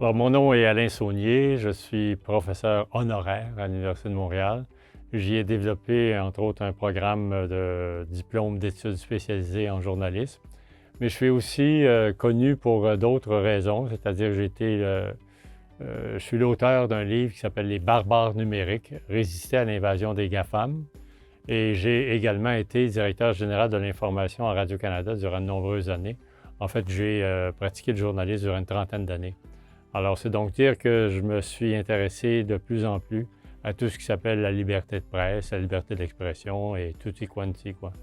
Bon, mon nom est Alain Saunier, je suis professeur honoraire à l'Université de Montréal. J'y ai développé, entre autres, un programme de diplôme d'études spécialisées en journalisme. Mais je suis aussi connu pour d'autres raisons, c'est-à-dire je suis l'auteur d'un livre qui s'appelle « Les barbares numériques, résister à l'invasion des GAFAM ». Et j'ai également été directeur général de l'information à Radio-Canada durant de nombreuses années. En fait, j'ai pratiqué le journalisme durant une trentaine d'années. Alors, c'est donc dire que je me suis intéressé de plus en plus à tout ce qui s'appelle la liberté de presse, la liberté d'expression et tutti quanti, quoi.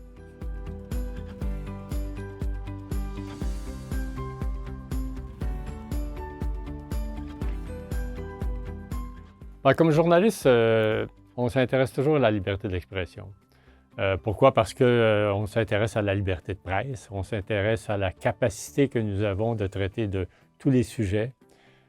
Comme journaliste, on s'intéresse toujours à la liberté d'expression. Pourquoi? Parce qu'on s'intéresse à la liberté de presse, on s'intéresse à la capacité que nous avons de traiter de tous les sujets,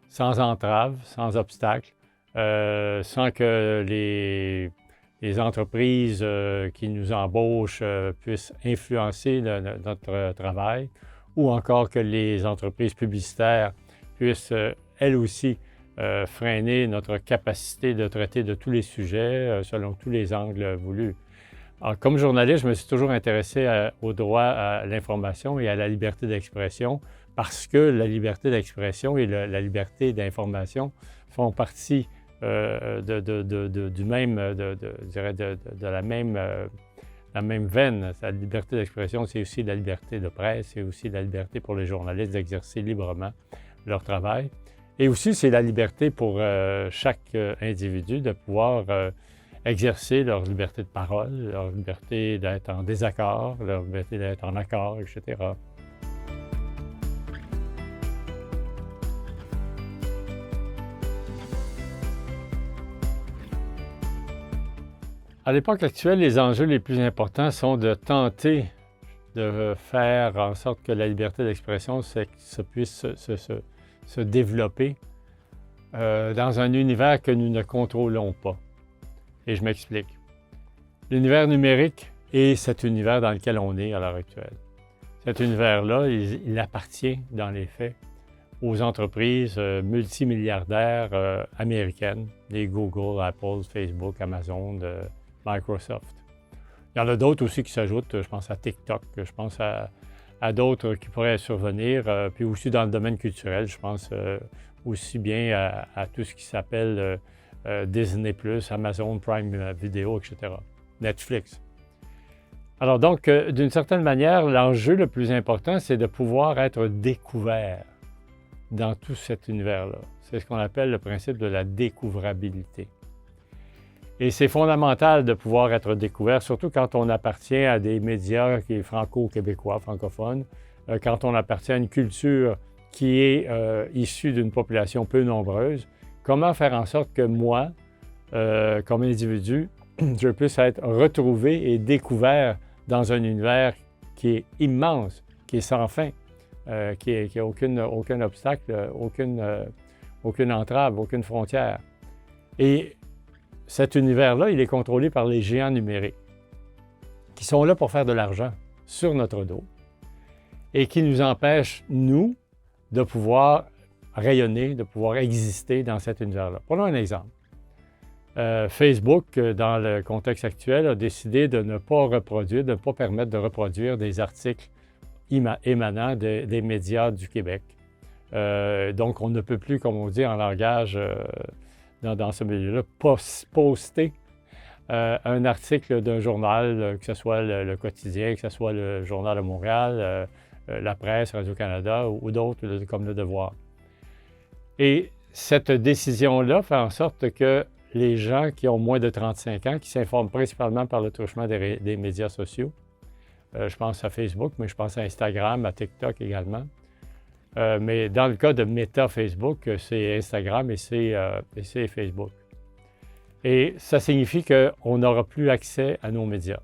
sans entrave, sans obstacle, sans que les entreprises qui nous embauchent puissent influencer notre travail, ou encore que les entreprises publicitaires puissent, elles aussi, freiner notre capacité de traiter de tous les sujets selon tous les angles voulus. Alors, comme journaliste, je me suis toujours intéressé au droit à l'information et à la liberté d'expression parce que la liberté d'expression et la liberté d'information font partie la même veine. La liberté d'expression, c'est aussi la liberté de presse, c'est aussi la liberté pour les journalistes d'exercer librement leur travail. Et aussi, c'est la liberté pour chaque individu de pouvoir exercer leur liberté de parole, leur liberté d'être en désaccord, leur liberté d'être en accord, etc. À l'époque actuelle, les enjeux les plus importants sont de tenter de faire en sorte que la liberté d'expression puisse se développer dans un univers que nous ne contrôlons pas. Et je m'explique. L'univers numérique est cet univers dans lequel on est à l'heure actuelle. Cet univers-là, il appartient, dans les faits, aux entreprises multimilliardaires américaines, les Google, Apple, Facebook, Amazon, Microsoft. Il y en a d'autres aussi qui s'ajoutent, je pense à TikTok, je pense à d'autres qui pourraient survenir, puis aussi dans le domaine culturel, je pense aussi bien à tout ce qui s'appelle Disney+, Amazon Prime Video, etc., Netflix. Alors donc, d'une certaine manière, l'enjeu le plus important, c'est de pouvoir être découvert dans tout cet univers-là. C'est ce qu'on appelle le principe de la découvrabilité. Et c'est fondamental de pouvoir être découvert, surtout quand on appartient à des médias qui sont franco-québécois, francophones, quand on appartient à une culture qui est issue d'une population peu nombreuse. Comment faire en sorte que moi, comme individu, je puisse être retrouvé et découvert dans un univers qui est immense, qui est sans fin, qui n'a aucun obstacle, aucune entrave, aucune frontière. Et cet univers-là, il est contrôlé par les géants numériques qui sont là pour faire de l'argent sur notre dos et qui nous empêchent, nous, de pouvoir rayonner, de pouvoir exister dans cet univers-là. Prenons un exemple. Facebook, dans le contexte actuel, a décidé de ne pas reproduire, de ne pas permettre de reproduire des articles émanant des médias du Québec. Donc, on ne peut plus, comme on dit en langage dans ce milieu-là, poster un article d'un journal, que ce soit le Quotidien, que ce soit le Journal de Montréal, la Presse, Radio-Canada ou d'autres comme Le Devoir. Et cette décision-là fait en sorte que les gens qui ont moins de 35 ans, qui s'informent principalement par le truchement des médias sociaux, je pense à Facebook, mais je pense à Instagram, à TikTok également. Mais dans le cas de Meta Facebook, c'est Instagram et c'est Facebook. Et ça signifie qu'on n'aura plus accès à nos médias.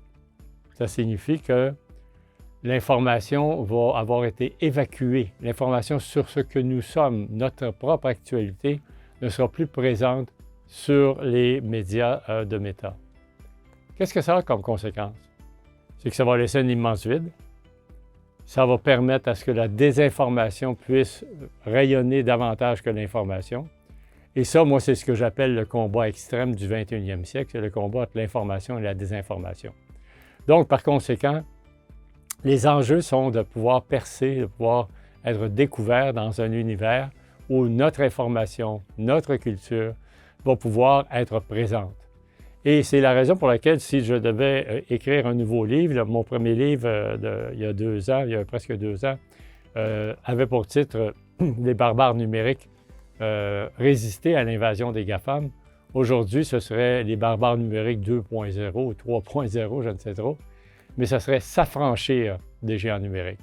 Ça signifie que l'information va avoir été évacuée. L'information sur ce que nous sommes, notre propre actualité, ne sera plus présente sur les médias de Meta. Qu'est-ce que ça a comme conséquence? C'est que ça va laisser un immense vide. Ça va permettre à ce que la désinformation puisse rayonner davantage que l'information. Et ça, moi, c'est ce que j'appelle le combat extrême du 21e siècle, c'est le combat entre l'information et la désinformation. Donc, par conséquent, les enjeux sont de pouvoir percer, de pouvoir être découvert dans un univers où notre information, notre culture va pouvoir être présente. Et c'est la raison pour laquelle, si je devais écrire un nouveau livre, là, mon premier livre il y a 2 ans, il y a presque 2 ans, avait pour titre « Les barbares numériques résister à l'invasion des GAFAM ». Aujourd'hui, ce serait « Les barbares numériques 2.0 » ou 3.0, je ne sais trop, mais ce serait « S'affranchir des géants numériques ».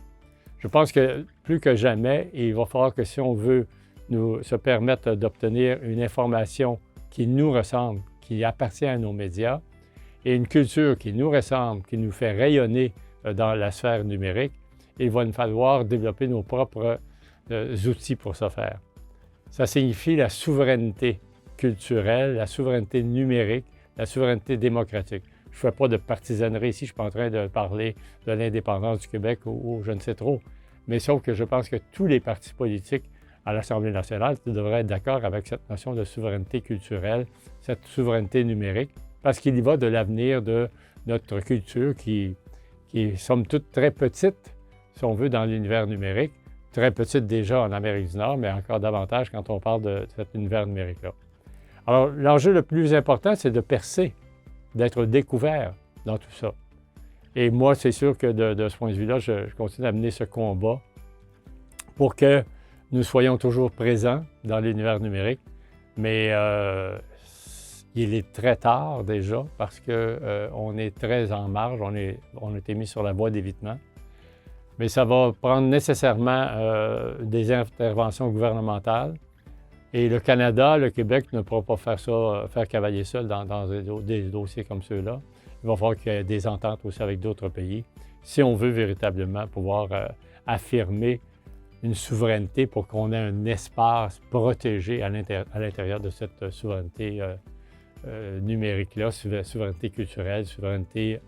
Je pense que plus que jamais, il va falloir que si on veut se permettre d'obtenir une information qui nous ressemble, qui appartient à nos médias, et une culture qui nous ressemble, qui nous fait rayonner dans la sphère numérique, il va nous falloir développer nos propres outils pour ce faire. Ça signifie la souveraineté culturelle, la souveraineté numérique, la souveraineté démocratique. Je ne fais pas de partisanerie ici, je ne suis pas en train de parler de l'indépendance du Québec ou je ne sais trop, mais sauf que je pense que tous les partis politiques à l'Assemblée nationale devraient être d'accord avec cette notion de souveraineté culturelle, cette souveraineté numérique, parce qu'il y va de l'avenir de notre culture qui est somme toute très petite, si on veut, dans l'univers numérique, très petite déjà en Amérique du Nord, mais encore davantage quand on parle de cet univers numérique-là. Alors, l'enjeu le plus important, c'est de percer, d'être découvert dans tout ça. Et moi, c'est sûr que de ce point de vue-là, je continue à mener ce combat pour que nous soyons toujours présents dans l'univers numérique, mais il est très tard déjà parce qu'on est très en marge, on a été mis sur la voie d'évitement. Mais ça va prendre nécessairement des interventions gouvernementales. Et le Canada, le Québec ne pourra pas faire cavalier seul dans des dossiers comme ceux-là. Il va falloir qu'il y ait des ententes aussi avec d'autres pays si on veut véritablement pouvoir affirmer une souveraineté pour qu'on ait un espace protégé à l'intérieur de cette souveraineté numérique-là, souveraineté culturelle, souveraineté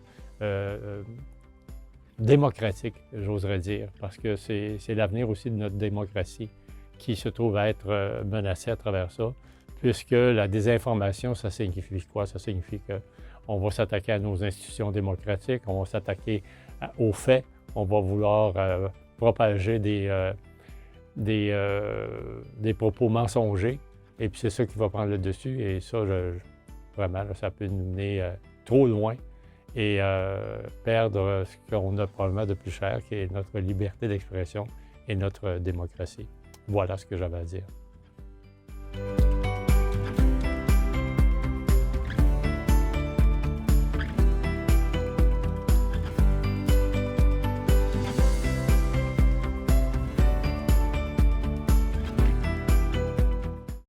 démocratique, j'oserais dire, parce que c'est l'avenir aussi de notre démocratie qui se trouve à être menacée à travers ça, puisque la désinformation, ça signifie quoi? Ça signifie qu'on va s'attaquer à nos institutions démocratiques, on va s'attaquer aux faits, on va vouloir propager des propos mensongers, et puis c'est ça qui va prendre le dessus, et ça, vraiment, là, ça peut nous mener trop loin et perdre ce qu'on a probablement de plus cher, qui est notre liberté d'expression et notre démocratie. Voilà ce que j'avais à dire.